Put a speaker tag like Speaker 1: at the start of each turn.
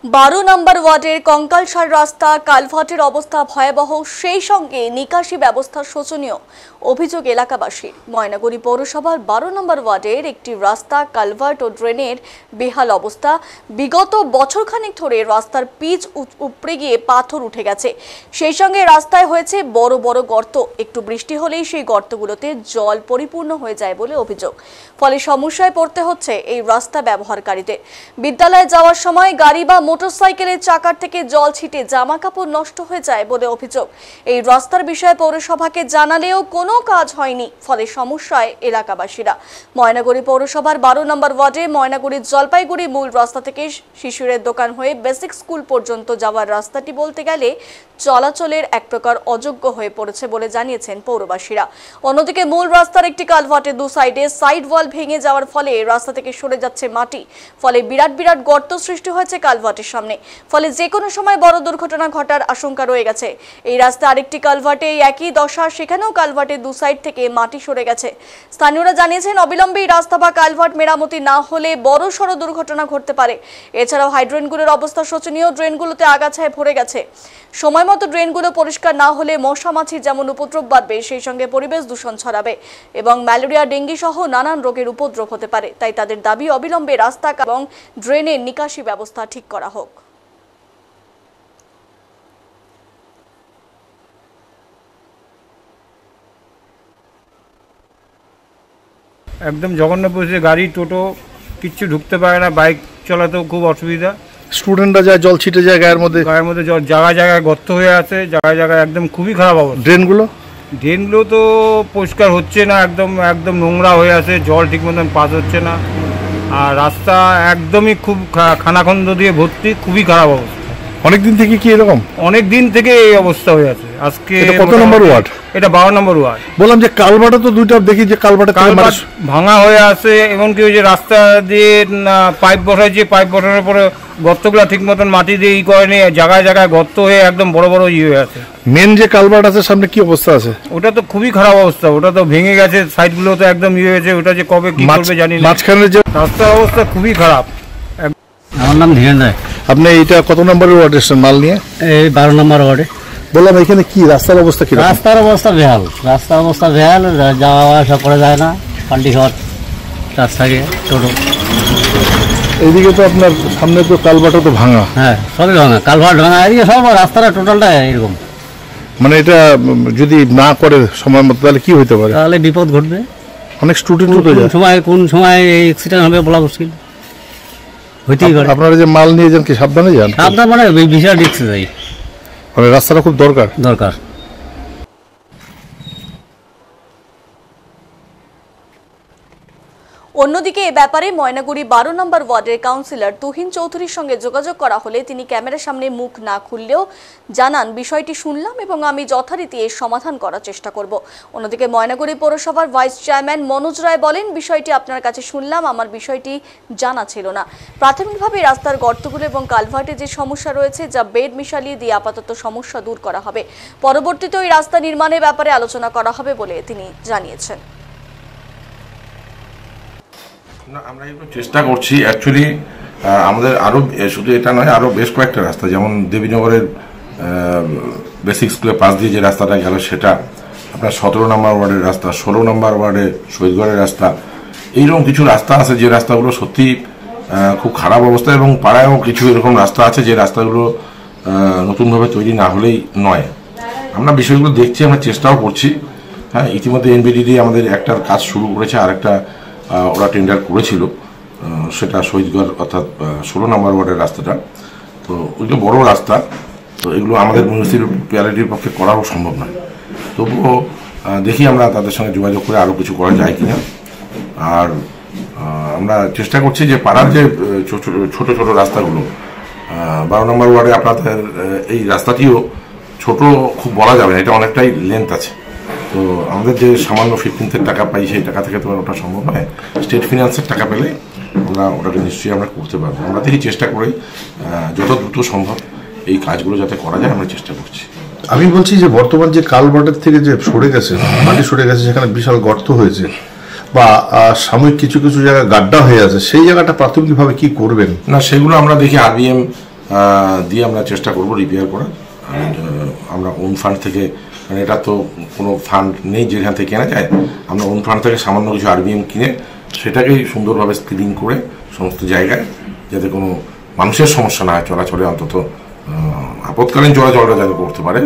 Speaker 1: 12 নম্বর ওয়ার্ডের কঙ্কালসার রাস্তা কালভার্টের অবস্থা ভয়াবহ, সেই সঙ্গে নিকাশি ব্যবস্থা শোচনীয়। অভিযোগ এলাকাবাসীর। ময়নাগুড়ি পৌরসভার 12 নম্বর ওয়ার্ডের একটি রাস্তা কালভার্ট ও ড্রেনের বেহাল অবস্থা। বিগত বছরখানেক ধরে রাস্তার পিচ উপড়ে গিয়ে পাথর উঠে গেছে, সেই সঙ্গে রাস্তায় হয়েছে বড় বড় গর্ত। একটু বৃষ্টি হলেই সেই গর্তগুলোতে জল পরিপূর্ণ হয়ে যায় বলে অভিযোগ। ফলে সমস্যায় পড়তে হচ্ছে এই রাস্তা ব্যবহারকারীদের। বিদ্যালয়ে যাওয়ার সময় গাড়ি বা মোটরসাইকেলের চাকার থেকে জল ছিটে জামা কাপড় নষ্ট হয়ে যায় বলে অভিযোগ। এই রাস্তার বিষয়ে পৌরসভাকে জানালেও কোনো কাজ হয়নি, ফলে সমস্যায় এলাকাবাসীরা। ময়নাগুড়ি পৌরসভার 12 নম্বর ওয়ার্ডে ময়নাগুড়ির জলপাইগুড়ি মূল রাস্তা থেকে শিশুরের দোকান হয়ে বেসিক স্কুল পর্যন্ত যাওয়ার রাস্তাটি বলতে গেলে চলাচলের এক প্রকার অযোগ্য হয়ে পড়েছে বলে জানিয়েছেন পৌরবাসীরা। অন্যদিকে মূল রাস্তার একটি কালভার্টের দু সাইডে সাইড ওয়াল ভেঙে যাওয়ার ফলে রাস্তা থেকে সরে যাচ্ছে মাটি, ফলে বিরাট বিরাট গর্ত সৃষ্টি হয়েছে কালভার্টের সামনে। ফলে যে কোনো সময় বড় দুর্ঘটনা ঘটার আশঙ্কা রয়ে গেছে। এই রাস্তা আরেকটি কালভার্টে একই দশা, সেখানেও কালভার্টের দু সাইড থেকে মাটি সরে গেছে। স্থানীয়রা জানিয়েছেন অবিলম্বে এই রাস্তা বা কালভার্ট মেরামতি না হলে বড় সড় দুর্ঘটনা ঘটতে পারে। এছাড়াও হাইড্রেনগুলোর অবস্থা শোচনীয়, ড্রেনগুলোতে আগাছায় ভরে গেছে। সময় মতো ড্রেনগুলো পরিষ্কার না হলে মশা মাছির যেমন উপদ্রব বাড়বে, সেই সঙ্গে পরিবেশ দূষণ ছড়াবে এবং ম্যালেরিয়া, ডেঙ্গি সহ নানান রোগের উপদ্রব হতে পারে। তাই তাদের দাবি অবিলম্বে রাস্তা এবং ড্রেনের নিকাশি ব্যবস্থা ঠিক করা হোক।
Speaker 2: একদম জঘন্য পরিস্থিতি, গাড়ি টোটো কিচ্ছু ঢুকতে পারে না, বাইক চালাতেও খুব অসুবিধা।
Speaker 3: স্টুডেন্টরা যায়, জল ছিটে যায় গায়ের মধ্যে
Speaker 2: জল জায়গায় জায়গায় গর্ত হয়ে আছে, জায়গায় জায়গায় একদম খুবই খারাপ অবস্থা। ড্রেনগুলো তো পরিষ্কার হচ্ছে না, একদম নোংরা হয়ে আছে, জল ঠিক মতন পাস হচ্ছে না। আর রাস্তা একদমই খুব খানাখন্দ দিয়ে ভর্তি, খুবই খারাপ অবস্থা।
Speaker 3: অনেকদিন থেকে কি এরকম?
Speaker 2: অনেক দিন থেকে এই অবস্থা হয়ে আছে। আজকে
Speaker 3: কত নম্বর ওয়ার্ড?
Speaker 2: এটা 12 নম্বর ওয়ার্ড।
Speaker 3: বললাম যে কালভার্টে তো দুইটা দেখি যে কালভার্ট
Speaker 2: ভাঙা হয়ে আছে, এমনকি ওই যে রাস্তা দিয়ে পাইপ বসাইছে, পাইপ বসানোর পরে গর্তগুলো ঠিক মতন মাটি দিয়ে ই করেনি, জায়গায় জায়গায় গর্ত হয়ে একদম বড় বড় ই হয়ে আছে।
Speaker 3: মেন যে কালভার্ট আছে সামনে কি অবস্থা আছে?
Speaker 2: ওটা তো খুবই খারাপ অবস্থা, ওটা তো ভেঙে গেছে, সাইডগুলো তো একদম ইয়ে হয়েছে। ওটা যে কবে কি করবে জানি না।
Speaker 3: মাঝখানে যে
Speaker 2: রাস্তার অবস্থা খুবই খারাপ।
Speaker 4: আমার নাম ধীরেন রায়।
Speaker 3: আপনি এইটা কত নম্বর ওয়ার্ডে এসেছেন মাল নিয়ে?
Speaker 4: এই 12 নম্বর ওয়ার্ডে।
Speaker 3: বললাম এখানে কি রাস্তার অবস্থা কি?
Speaker 4: রাস্তার অবস্থা বেহাল, যাওয়া আসা করা যায় না, পাল্টি খাওয়ার চাষ থাকে টোটো।
Speaker 3: এইদিকে তো আপনার সামনে তো কালভার্টও তো ভাঙা।
Speaker 4: হ্যাঁ, সবই ভাঙা, কালভার্ট ভাঙা, এদিকে সব রাস্তাটা টোটালটা এরকম।
Speaker 3: মানে এটা যদি না করে সময় মতো তাহলে কি হইতে পারে?
Speaker 4: তাহলে বিপদ ঘটবে।
Speaker 3: অনেক স্টুডেন্ট
Speaker 4: কোন সময় অ্যাক্সিডেন্ট হবে বলা মুশকিল, হইতেই পারে।
Speaker 3: আপনারা যে মাল নিয়ে যান কি সাবধানে যান?
Speaker 4: আপনার মানে বিশাল রিস্কে যাই,
Speaker 3: মানে রাস্তাটা খুব দরকার।
Speaker 1: অন্যদিকে এ ব্যাপারে ময়নাগুড়ি 12 নম্বর ওয়ার্ডের কাউন্সিলর তুহিন চৌধুরীর সঙ্গে যোগাযোগ করা হলে তিনি ক্যামেরার সামনে মুখ না খুললেও জানান, বিষয়টি শুনলাম এবং আমি যথারীতি এর সমাধান করার চেষ্টা করব। অন্যদিকে ময়নাগুড়ি পৌরসভার ভাইস চেয়ারম্যান মনোজ রায় বলেন, বিষয়টি আপনার কাছে শুনলাম, আমার বিষয়টি জানা ছিল না। প্রাথমিকভাবে রাস্তার গর্তগুলো এবং কালভার্টে যে সমস্যা রয়েছে, যা বেড মিশালিয়ে দিয়ে আপাতত সমস্যা দূর করা হবে। পরবর্তীতে ওই রাস্তা নির্মাণের ব্যাপারে আলোচনা করা হবে বলে তিনি জানিয়েছেন।
Speaker 5: না, আমরা একটু চেষ্টা করছি। অ্যাকচুয়ালি আমাদের আরও শুধু এটা নয়, আরও বেশ কয়েকটা রাস্তা, যেমন দেবীনগরের বেসিক স্কুলের পাশ দিয়ে যে রাস্তাটা গেল, সেটা আপনার 17 নম্বর ওয়ার্ডের রাস্তা, 16 নম্বর ওয়ার্ডে শহীদগড়ের রাস্তা, এইরকম কিছু রাস্তা আছে যে রাস্তাগুলো সত্যি খুব খারাপ অবস্থা। এবং পাড়ায়ও কিছু এরকম রাস্তা আছে যে রাস্তাগুলো নতুনভাবে তৈরি না হলেই নয়। আমরা বিষয়গুলো দেখছি, আমরা চেষ্টাও করছি। হ্যাঁ, ইতিমধ্যে এনবিডিডি আমাদের একটার কাজ শুরু করেছে, আর একটা ওরা টেন্ডার করেছিল, সেটা শহীদগড় অর্থাৎ 16 নম্বর ওয়ার্ডের রাস্তাটা। তো ওইগুলো বড় রাস্তা, তো এগুলো আমাদের মিউনিসিপ্যালিটির পক্ষে করাও সম্ভব নয়। তবুও দেখি আমরা তাদের সঙ্গে যোগাযোগ করে আরও কিছু করা যায় কিনা। আর আমরা চেষ্টা করছি যে পাড়ার যে ছোট ছোট রাস্তাগুলো, 12 নম্বর ওয়ার্ডে আপনাদের এই রাস্তাটিও ছোট খুব বলা যাবে না, এটা অনেকটাই লেন্থ আছে। তো আমাদের যে সামান্য 15 টাকা পাই, সেই টাকা থেকে তো ওটা সম্ভব নয়। স্টেট ফিনান্সের টাকা পেলে আমরা ওটাকে নিশ্চয়ই আমরা করতে পারবো। আমরা দেখি চেষ্টা করি যত দ্রুত সম্ভব এই কাজগুলো যাতে করা যায়, আমরা চেষ্টা করছি।
Speaker 3: আমি বলছি যে বর্তমান যে কালভার্টের থেকে যে সরে গেছে, মাটি সরে গেছে, সেখানে বিশাল গর্ত হয়েছে বা সাময়িক কিছু কিছু জায়গায় গাড্ডা হয়ে আছে, সেই জায়গাটা প্রাথমিকভাবে কি করবেন?
Speaker 5: না, সেগুলো আমরা দেখি আরবিএম দিয়ে আমরা চেষ্টা করব রিপেয়ার করার। আর আমরা ওন ফান্ড থেকে, মানে এটা তো কোনো ফান্ড নেই যেখান থেকে কেনা যায়, আমরা ওন ফান্ড থেকে সামান্য কিছু RBM কিনে সেটাকেই সুন্দরভাবে ক্লিন করে সমস্ত জায়গায়, যাতে কোনো মানুষের সমস্যা না হয় চলাচলে, অন্তত আপৎকালীন চলাচলটা যাতে করতে পারে